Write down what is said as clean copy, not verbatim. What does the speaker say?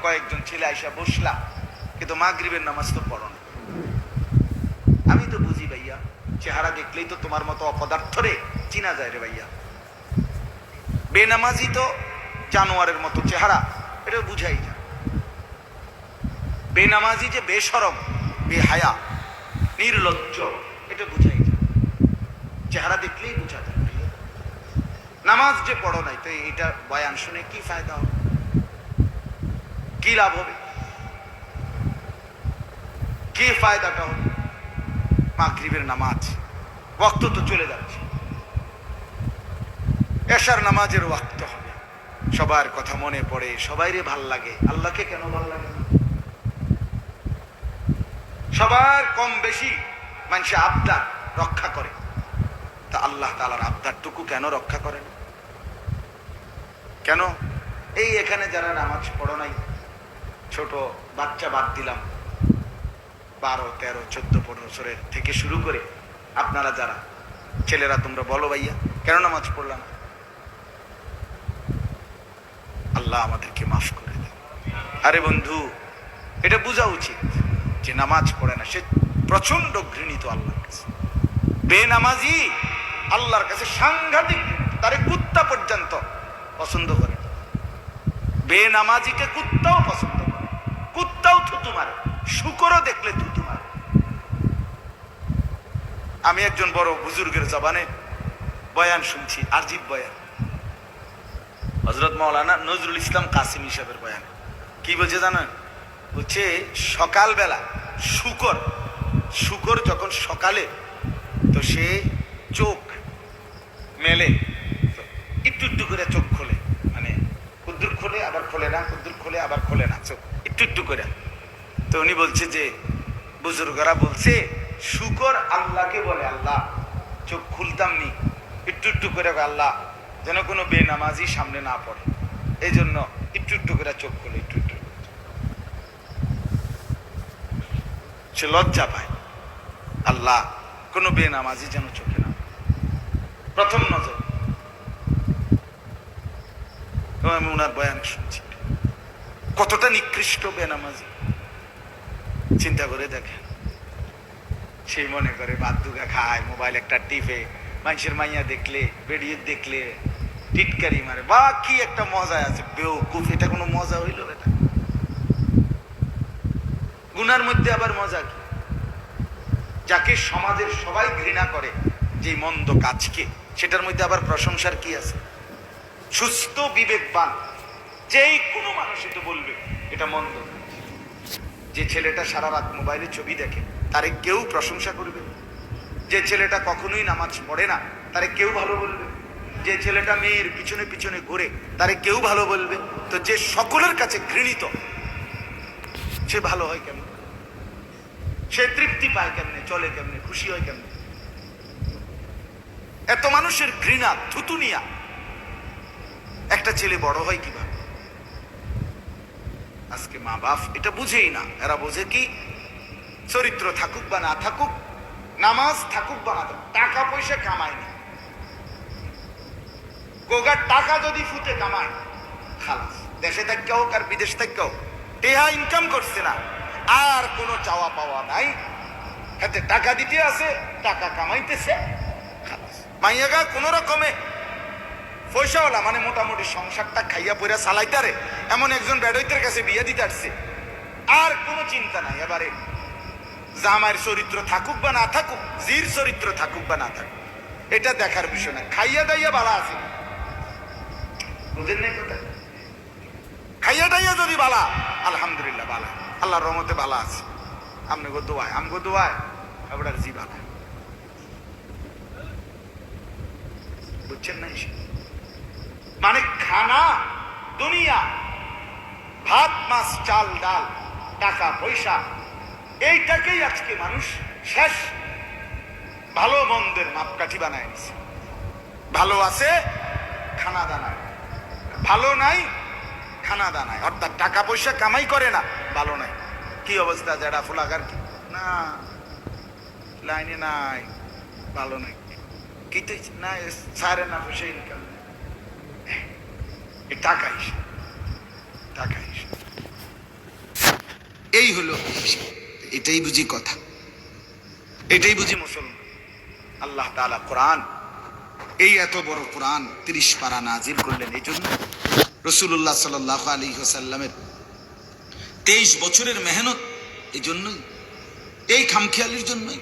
কয়েকজন ছেলে আইসা বসলা, কিন্তু মাগরিবের নামাজ তো পড়ো না। আমি তো বুঝি ভাইয়া, চেহারা দেখলেই তো তোমার মতো অপদার্থ রে চিনা যায় রে ভাইয়া। বেনামাজি তো জানোয়ারের মতো চেহারা, এটা বুঝাই যায়। বেনামাজি যে বেশরম, বেহায়া, নির্লজ্জ, এটা বুঝাই যায়, চেহারা দেখলেই বুঝা যায়। নামাজ যে পড়ো নাই, তো এটা বয়ান শুনে কি ফায়দা হবে, কি লাভ হবে, কি ফায়দাটা হবে? মাগরিবের নামাজ ওয়াক্ত তো চলে যাচ্ছে, এশার নামাজের ওয়াক্ত হবে, সবার কথা মনে পড়ে, সবাইরে ভাল লাগে, আল্লাহকে কেন ভাল লাগে না? সবার কম বেশি মানুষে আবদার রক্ষা করে, তা আল্লাহ তাআলার আবদারটুকু কেন রক্ষা করে না? কেন? এই এখানে যারা নামাজ পড়ো নাই, ছোট বাচ্চা বাদ দিলাম, 12, 13, 14, 15 বছরের থেকে শুরু করে আপনারা যারা ছেলেরা, তোমরা বলো ভাইয়া কেন নামাজ পড়লাম? আল্লাহ আমাদেরকে মাফ করে দেন। আরে বন্ধু, এটা বোঝা উচিত যে নামাজ পড়ে না সে প্রচন্ড ঘৃণিত আল্লাহর কাছে। বেনামাজি আল্লাহর কাছে সাংঘাতিক, তারে কুত্তা পর্যন্ত পছন্দ করে। বেনামাজিকে কুত্তাও পছন্দ করে, কুত্তাও থুতু মারে, শুকরও দেখলে থুতু মারে। আমি একজন বড় বুজুর্গের জবানে বয়ান শুনছি, আরজিব বয়ান, হযরত মাওলানা নজরুল ইসলাম কাসিমি সাহেবের বয়ান। কি বলছে জানেন? বলছে সকালবেলা শুকর যখন সকালে, তো সে চোখ মেলে, একটু একটু করে চোখ খোলে, মানে কুদ্দুর খোলে আবার খোলে না, কুদ্দুর খোলে আবার খোলে না, চোখ একটু একটু করে। তো উনি বলছে যে বুজুর্গরা বলছে শুকর আল্লাহকে বলে, আল্লাহ চোখ খুলতাম নি, একটু একটু করে আল্লাহ যেন কোনো বেনামাজি সামনে না পড়ে, এই জন্য একটু একটু করে চোখ খোলে, একটু একটু। সে লজ্জা পায়, আল্লাহ কোনো বেনামাজি যেন চোখে না। প্রথম নজর আমি ওনার বয়ান শুনছি, কতটা নিকৃষ্ট বেনামাজি চিন্তা করে দেখেন। সেই মনে করে ভাত দুগা খায়, মোবাইল একটা টিপে, মানুষের মাইয়া দেখলে, বেরিয়ে দেখলে টিটকারি মারে, বা কি একটা মজা আছে। বেওকুফ, এটা কোনো মজা হইল? এটা গুনার মধ্যে আবার মজা কি? যাকে সমাজের সবাই ঘৃণা করে, যে মন্দ কাজকে, সেটার মধ্যে আবার প্রশংসার কি আছে? সুস্থ বিবেকবান যেই কোনো মানুষ তো বলবে এটা মন্দ। যে ছেলেটা সারা রাত মোবাইলে ছবি দেখে, তারে কেউ প্রশংসা করবে? যে ছেলেটা কখনোই নামাজ পড়ে না, তারে কেউ ভালো বলবে? যে ছেলেটা মেয়ের পিছনে পিছনে ঘুরে, তারে কেউ ভালো বলবে? তো যে সকলের কাছে ঘৃণিত, সে ভালো হয় কেমন? সে তৃপ্তি পায় কেমনে? চলে কেমনে? খুশি হয় কেমনে? এত মানুষের ঘৃণা, থুতুনিয়া একটা ছেলে বড় হয় কিভাবে? আজকে মা বাপ এটা বুঝেই না। এরা বোঝে কি, চরিত্র থাকুক বা না থাকুক, নামাজ থাকুক বা না থাকুক, টাকা পয়সা কামায় না, কোগার টাকা যদি ফুটে কামায় খালাস, দেশে থাকতে হোক আর বিদেশ থাকতে হোক, টেহা ইনকাম করছে না, আর কোনো চাওয়া পাওয়া নাই, হাতে টাকা দিতে আছে, টাকা কামাইতেছে, খালাস। মাইয়াগা কোন রকমে পয়সাওয়ালা, মানে মোটামুটি সংসারটা খাইয়া পয়রা চালাইতারে এমন একজন বেডইতের কাছে বিয়ে দিতে আসছে, আর কোনো চিন্তা নাই। এবারে জামাইয়ের চরিত্র থাকুক বা না থাকুক, জির চরিত্র থাকুক বা না থাকুক, এটা দেখার বিষয় না। খাইয়া দাইয়া বালা আছে, বুঝেন নাই কথা? খাইয়া দাইয়া যদি বালা, আলহামদুলিল্লাহ বালা, আল্লাহর রহমতে বালা আছে। আমগো দোয়ায় এবার জি বালা, বুঝছেন না? মানে খানা, দুনিয়া, ভাত মাছ চাল ডাল, টাকা পয়সা, এইটাকেই আজকে মানুষ শেষ ভালো মন্দের মাপকাঠি বানায় নিছে। ভালো আছে খানা দানায়, ভালো নাই খানা দানায়, অর্থাৎ টাকা পয়সা কামাই করে না, ভালো নাই। কি অবস্থা? যারা ফুলাগার কি না, লাইনে নাই, ভালো নাই, কি না সারে না পয়সা ইনকাম, টাকা এই হলো, এটাই বুঝি কথা, এটাই বুঝি মুসলমান। আল্লাহ তাআলা কোরআন, এই এত বড় কোরআন 30 পারা নাজিল করলেন এই জন্য, রাসূলুল্লাহ সাল্লাল্লাহু আলাইহি ওয়াসাল্লামের 23 বছরের মেহনত এই জন্যই, এই খামখেয়ালির জন্যই।